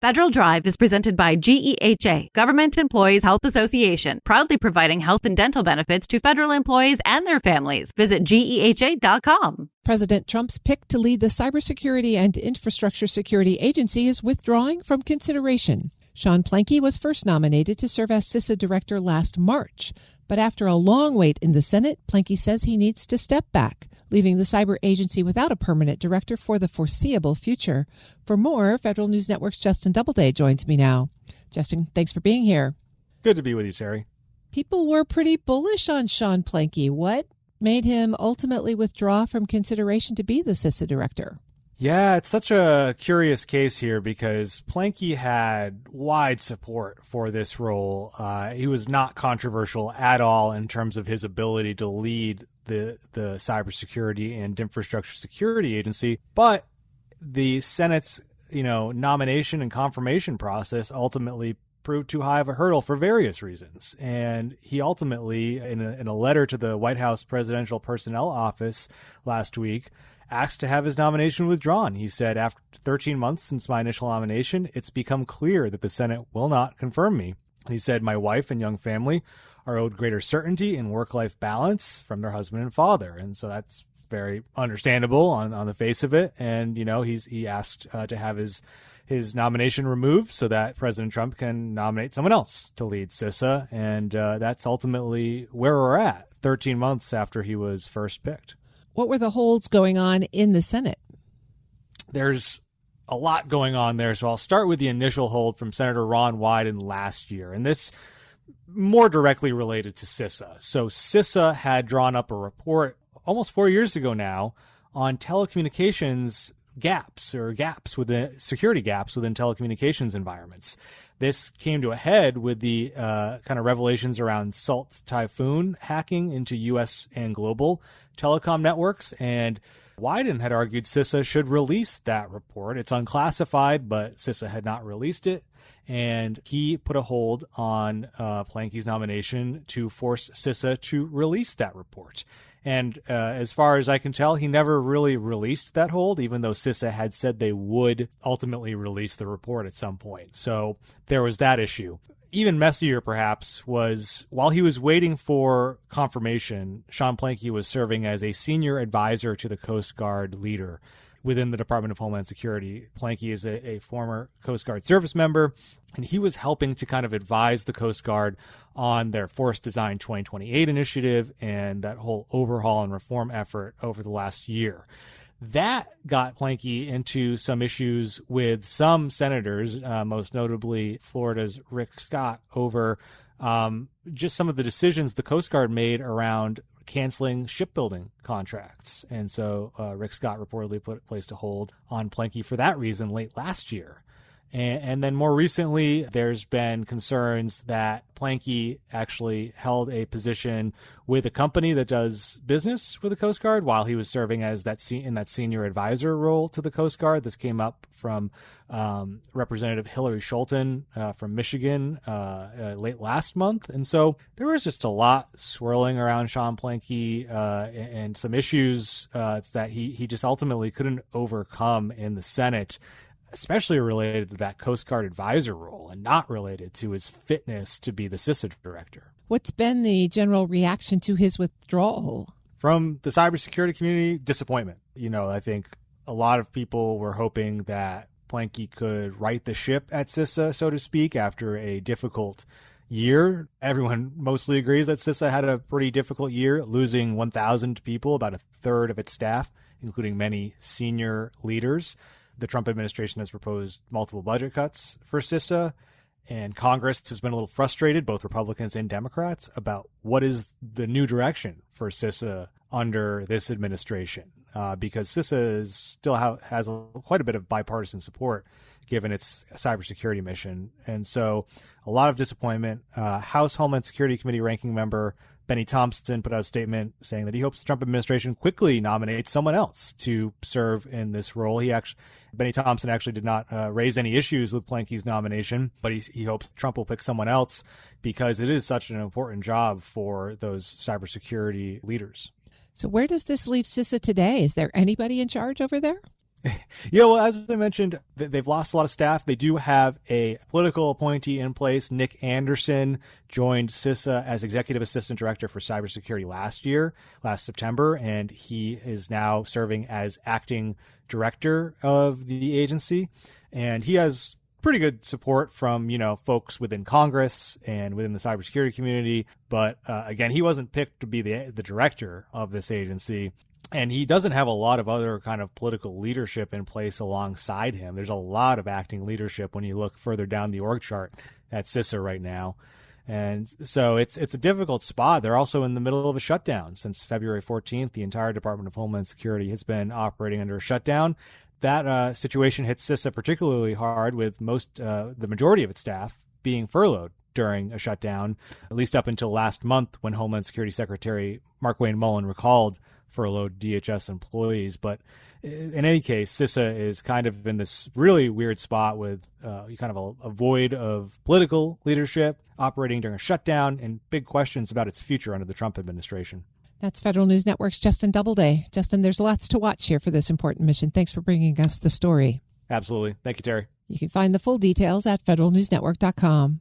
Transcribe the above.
Federal Drive is presented by GEHA, Government Employees Health Association, proudly providing health and dental benefits to federal employees and their families. Visit GEHA.com. President Trump's pick to lead the Cybersecurity and Infrastructure Security Agency is withdrawing from consideration. Sean Plankey was first nominated to serve as CISA director last March. But after a long wait in the Senate, Plankey says he needs to step back, leaving the cyber agency without a permanent director for the foreseeable future. For more, Federal News Network's Justin Doubleday joins me now. Justin, thanks for being here. Good to be with you, Sari. People were pretty bullish on Sean Plankey. What made him ultimately withdraw from consideration to be the CISA director? Yeah, it's such a curious case here because Plankey had wide support for this role. He was not controversial at all in terms of his ability to lead the Cybersecurity and Infrastructure Security Agency. But the Senate's, nomination and confirmation process ultimately proved too high of a hurdle for various reasons. And he ultimately, in a letter to the White House Presidential Personnel Office last week, asked to have his nomination withdrawn. He said, after 13 months since my initial nomination, it's become clear that the Senate will not confirm me. He said, my wife and young family are owed greater certainty and work-life balance from their husband and father. And so that's very understandable on the face of it. And, he asked to have his nomination removed so that President Trump can nominate someone else to lead CISA. And that's ultimately where we're at 13 months after he was first picked. What were the holds going on in the Senate? There's a lot going on there. So I'll start with the initial hold from Senator Ron Wyden last year. And this more directly related to CISA. So CISA had drawn up a report almost 4 years ago now on telecommunications security gaps within telecommunications environments. This came to a head with the kind of revelations around Salt Typhoon hacking into U.S. and global telecom networks. And Wyden had argued CISA should release that report. It's unclassified, but CISA had not released it. And he put a hold on Plankey's nomination to force CISA to release that report. And as far as I can tell, he never really released that hold, even though CISA had said they would ultimately release the report at some point. So there was that issue. Even messier, perhaps, was while he was waiting for confirmation, Sean Plankey was serving as a senior advisor to the Coast Guard leader within the Department of Homeland Security. Plankey is a former Coast Guard service member, and he was helping to kind of advise the Coast Guard on their Force Design 2028 initiative and that whole overhaul and reform effort over the last year. That got Plankey into some issues with some senators, most notably Florida's Rick Scott, over just some of the decisions the Coast Guard made around canceling shipbuilding contracts. And so Rick Scott reportedly placed a hold on Plankey for that reason late last year. And then more recently, there's been concerns that Plankey actually held a position with a company that does business with the Coast Guard while he was serving as in that senior advisor role to the Coast Guard. This came up from Representative Hillary Scholten from Michigan late last month. And so there was just a lot swirling around Sean Plankey and some issues that he just ultimately couldn't overcome in the Senate, especially related to that Coast Guard advisor role and not related to his fitness to be the CISA director. What's been the general reaction to his withdrawal? From the cybersecurity community, disappointment. I think a lot of people were hoping that Plankey could right the ship at CISA, so to speak, after a difficult year. Everyone mostly agrees that CISA had a pretty difficult year, losing 1,000 people, about a third of its staff, including many senior leaders. The Trump administration has proposed multiple budget cuts for CISA, and Congress has been a little frustrated, both Republicans and Democrats, about what is the new direction for CISA under this administration, because CISA still has quite a bit of bipartisan support given its cybersecurity mission. And so a lot of disappointment. House Homeland Security Committee ranking member Benny Thompson put out a statement saying that he hopes the Trump administration quickly nominates someone else to serve in this role. Benny Thompson actually did not raise any issues with Plankey's nomination, but he hopes Trump will pick someone else because it is such an important job for those cybersecurity leaders. So where does this leave CISA today? Is there anybody in charge over there? Yeah, well, as I mentioned, they've lost a lot of staff. They do have a political appointee in place. Nick Anderson joined CISA as Executive Assistant Director for Cybersecurity last September, and he is now serving as Acting Director of the agency. And he has pretty good support from, folks within Congress and within the cybersecurity community. But again, he wasn't picked to be the director of this agency. And he doesn't have a lot of other kind of political leadership in place alongside him. There's a lot of acting leadership when you look further down the org chart at CISA right now. And so it's a difficult spot. They're also in the middle of a shutdown. Since February 14th, the entire Department of Homeland Security has been operating under a shutdown. That situation hits CISA particularly hard, with the majority of its staff being furloughed during a shutdown, at least up until last month when Homeland Security Secretary Markwayne Mullin recalled furloughed DHS employees. But in any case, CISA is kind of in this really weird spot with kind of a void of political leadership, operating during a shutdown, and big questions about its future under the Trump administration. That's Federal News Network's Justin Doubleday. Justin, there's lots to watch here for this important mission. Thanks for bringing us the story. Absolutely. Thank you, Terry. You can find the full details at federalnewsnetwork.com.